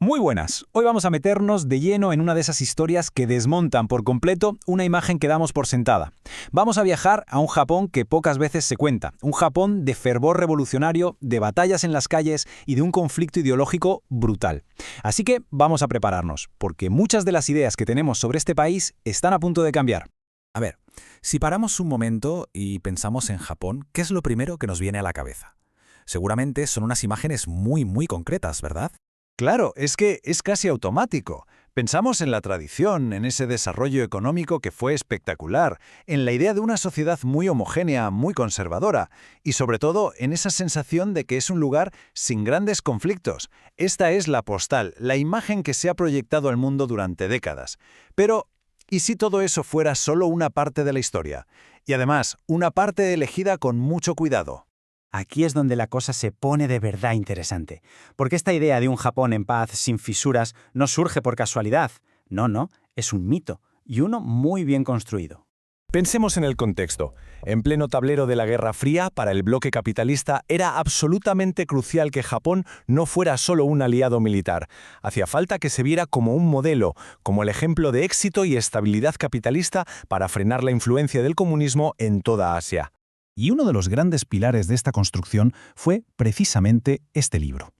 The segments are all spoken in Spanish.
Muy buenas. Hoy vamos a meternos de lleno en una de esas historias que desmontan por completo una imagen que damos por sentada. Vamos a viajar a un Japón que pocas veces se cuenta, un Japón de fervor revolucionario, de batallas en las calles y de un conflicto ideológico brutal. Así que vamos a prepararnos, porque muchas de las ideas que tenemos sobre este país están a punto de cambiar. A ver, si paramos un momento y pensamos en Japón, ¿qué es lo primero que nos viene a la cabeza? Seguramente son unas imágenes muy concretas, ¿verdad? Claro, es que es casi automático. Pensamos en la tradición, en ese desarrollo económico que fue espectacular, en la idea de una sociedad muy homogénea, muy conservadora, y sobre todo en esa sensación de que es un lugar sin grandes conflictos. Esta es la postal, la imagen que se ha proyectado al mundo durante décadas. Pero, ¿y si todo eso fuera solo una parte de la historia? Y además, una parte elegida con mucho cuidado. Aquí es donde la cosa se pone de verdad interesante, porque esta idea de un Japón en paz, sin fisuras, no surge por casualidad. No, es un mito, y uno muy bien construido. Pensemos en el contexto. En pleno tablero de la Guerra Fría, para el bloque capitalista era absolutamente crucial que Japón no fuera solo un aliado militar. Hacía falta que se viera como un modelo, como el ejemplo de éxito y estabilidad capitalista para frenar la influencia del comunismo en toda Asia. Y uno de los grandes pilares de esta construcción fue precisamente este libro.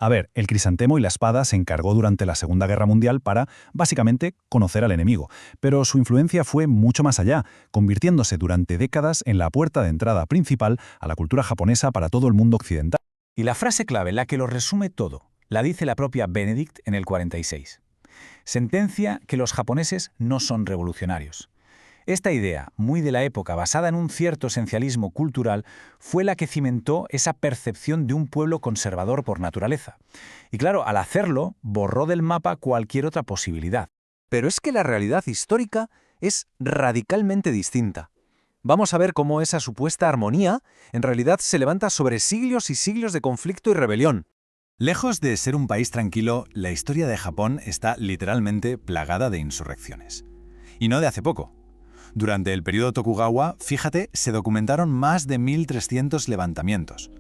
A ver, el crisantemo y la espada se encargó durante la Segunda Guerra Mundial para, básicamente, conocer al enemigo, pero su influencia fue mucho más allá, convirtiéndose durante décadas en la puerta de entrada principal a la cultura japonesa para todo el mundo occidental. Y la frase clave, la que lo resume todo, la dice la propia Benedict en el 46. Sentencia que los japoneses no son revolucionarios. Esta idea, muy de la época, basada en un cierto esencialismo cultural, fue la que cimentó esa percepción de un pueblo conservador por naturaleza. Y claro, al hacerlo, borró del mapa cualquier otra posibilidad. Pero es que la realidad histórica es radicalmente distinta. Vamos a ver cómo esa supuesta armonía en realidad se levanta sobre siglos y siglos de conflicto y rebelión. Lejos de ser un país tranquilo, la historia de Japón está literalmente plagada de insurrecciones. Y no de hace poco. Durante el periodo Tokugawa, fíjate, se documentaron más de 1.300 levantamientos.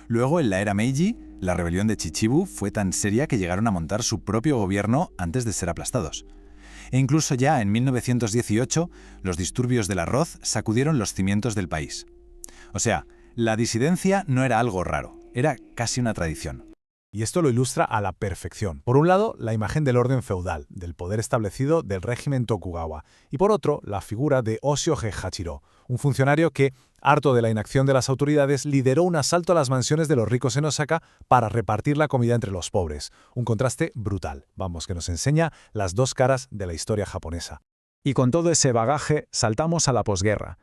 Luego, en la era Meiji, la rebelión de Chichibu fue tan seria que llegaron a montar su propio gobierno antes de ser aplastados. E incluso ya en 1918, los disturbios del arroz sacudieron los cimientos del país. O sea, la disidencia no era algo raro, era casi una tradición. Y esto lo ilustra a la perfección. Por un lado, la imagen del orden feudal, del poder establecido del régimen Tokugawa, y por otro, la figura de Oshioge Hachiro, un funcionario que, harto de la inacción de las autoridades, lideró un asalto a las mansiones de los ricos en Osaka para repartir la comida entre los pobres. Un contraste brutal, que nos enseña las dos caras de la historia japonesa. Y con todo ese bagaje, saltamos a la posguerra.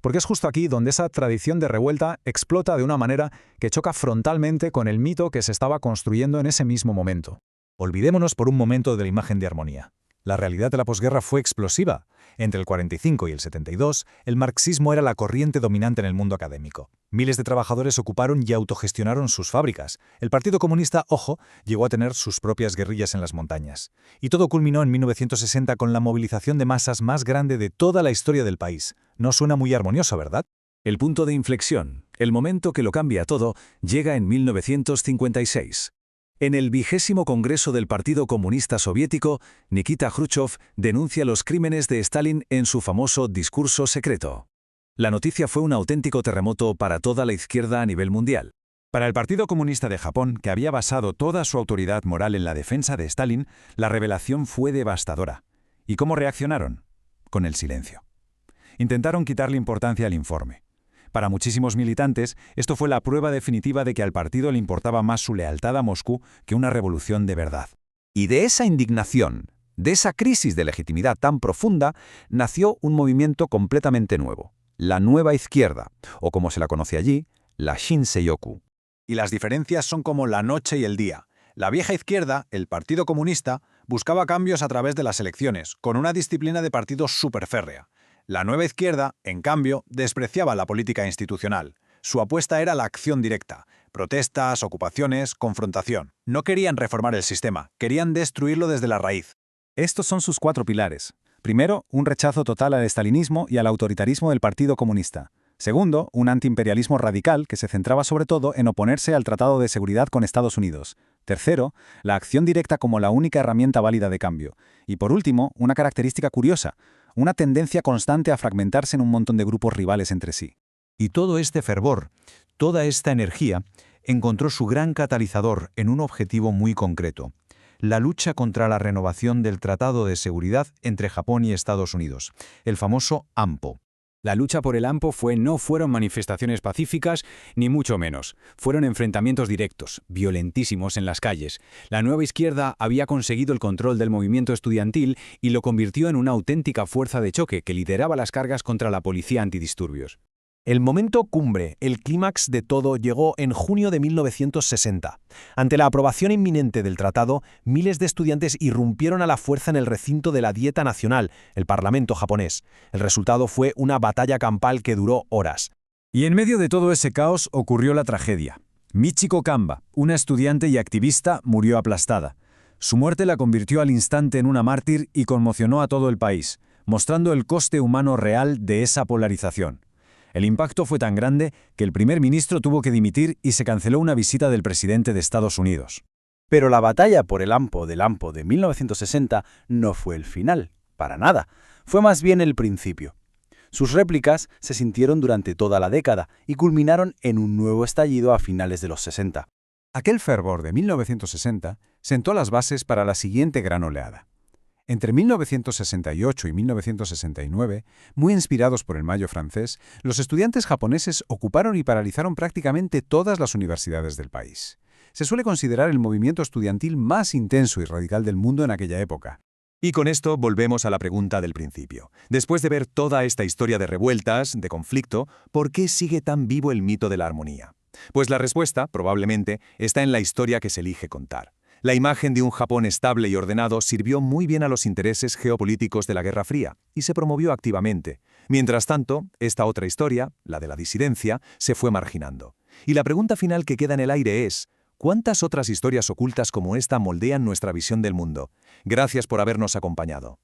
Porque es justo aquí donde esa tradición de revuelta explota de una manera que choca frontalmente con el mito que se estaba construyendo en ese mismo momento. Olvidémonos por un momento de la imagen de armonía. La realidad de la posguerra fue explosiva. Entre el 45 y el 72, el marxismo era la corriente dominante en el mundo académico. Miles de trabajadores ocuparon y autogestionaron sus fábricas. El Partido Comunista, ojo, llegó a tener sus propias guerrillas en las montañas. Y todo culminó en 1960 con la movilización de masas más grande de toda la historia del país. No suena muy armonioso, ¿verdad? El punto de inflexión, el momento que lo cambia todo, llega en 1956. En el 20º Congreso del Partido Comunista Soviético, Nikita Khrushchev denuncia los crímenes de Stalin en su famoso discurso secreto. La noticia fue un auténtico terremoto para toda la izquierda a nivel mundial. Para el Partido Comunista de Japón, que había basado toda su autoridad moral en la defensa de Stalin, la revelación fue devastadora. ¿Y cómo reaccionaron? Con el silencio. Intentaron quitarle importancia al informe. Para muchísimos militantes, esto fue la prueba definitiva de que al partido le importaba más su lealtad a Moscú que una revolución de verdad. Y de esa indignación, de esa crisis de legitimidad tan profunda, nació un movimiento completamente nuevo, la Nueva Izquierda, o como se la conoce allí, la Shinsei-yoku. Y las diferencias son como la noche y el día. La vieja izquierda, el Partido Comunista, buscaba cambios a través de las elecciones, con una disciplina de partido superférrea. La nueva izquierda, en cambio, despreciaba la política institucional. Su apuesta era la acción directa. Protestas, ocupaciones, confrontación. No querían reformar el sistema, querían destruirlo desde la raíz. Estos son sus 4 pilares. Primero, un rechazo total al estalinismo y al autoritarismo del Partido Comunista. Segundo, un antiimperialismo radical que se centraba sobre todo en oponerse al Tratado de Seguridad con Estados Unidos. Tercero, la acción directa como la única herramienta válida de cambio. Y por último, una característica curiosa, una tendencia constante a fragmentarse en un montón de grupos rivales entre sí. Y todo este fervor, toda esta energía, encontró su gran catalizador en un objetivo muy concreto: la lucha contra la renovación del Tratado de Seguridad entre Japón y Estados Unidos, el famoso AMPO. La lucha por el AMPO no fueron manifestaciones pacíficas, ni mucho menos. Fueron enfrentamientos directos, violentísimos en las calles. La nueva izquierda había conseguido el control del movimiento estudiantil y lo convirtió en una auténtica fuerza de choque que lideraba las cargas contra la policía antidisturbios. El momento cumbre, el clímax de todo, llegó en junio de 1960. Ante la aprobación inminente del tratado, miles de estudiantes irrumpieron a la fuerza en el recinto de la Dieta Nacional, el Parlamento japonés. El resultado fue una batalla campal que duró horas. Y en medio de todo ese caos ocurrió la tragedia. Michiko Kamba, una estudiante y activista, murió aplastada. Su muerte la convirtió al instante en una mártir y conmocionó a todo el país, mostrando el coste humano real de esa polarización. El impacto fue tan grande que el primer ministro tuvo que dimitir y se canceló una visita del presidente de Estados Unidos. Pero la batalla por el AMPO de 1960 no fue el final, para nada. Fue más bien el principio. Sus réplicas se sintieron durante toda la década y culminaron en un nuevo estallido a finales de los 60. Aquel fervor de 1960 sentó las bases para la siguiente gran oleada. Entre 1968 y 1969, muy inspirados por el Mayo francés, los estudiantes japoneses ocuparon y paralizaron prácticamente todas las universidades del país. Se suele considerar el movimiento estudiantil más intenso y radical del mundo en aquella época. Y con esto volvemos a la pregunta del principio. Después de ver toda esta historia de revueltas, de conflicto, ¿por qué sigue tan vivo el mito de la armonía? Pues la respuesta, probablemente, está en la historia que se elige contar. La imagen de un Japón estable y ordenado sirvió muy bien a los intereses geopolíticos de la Guerra Fría y se promovió activamente. Mientras tanto, esta otra historia, la de la disidencia, se fue marginando. Y la pregunta final que queda en el aire es: ¿cuántas otras historias ocultas como esta moldean nuestra visión del mundo? Gracias por habernos acompañado.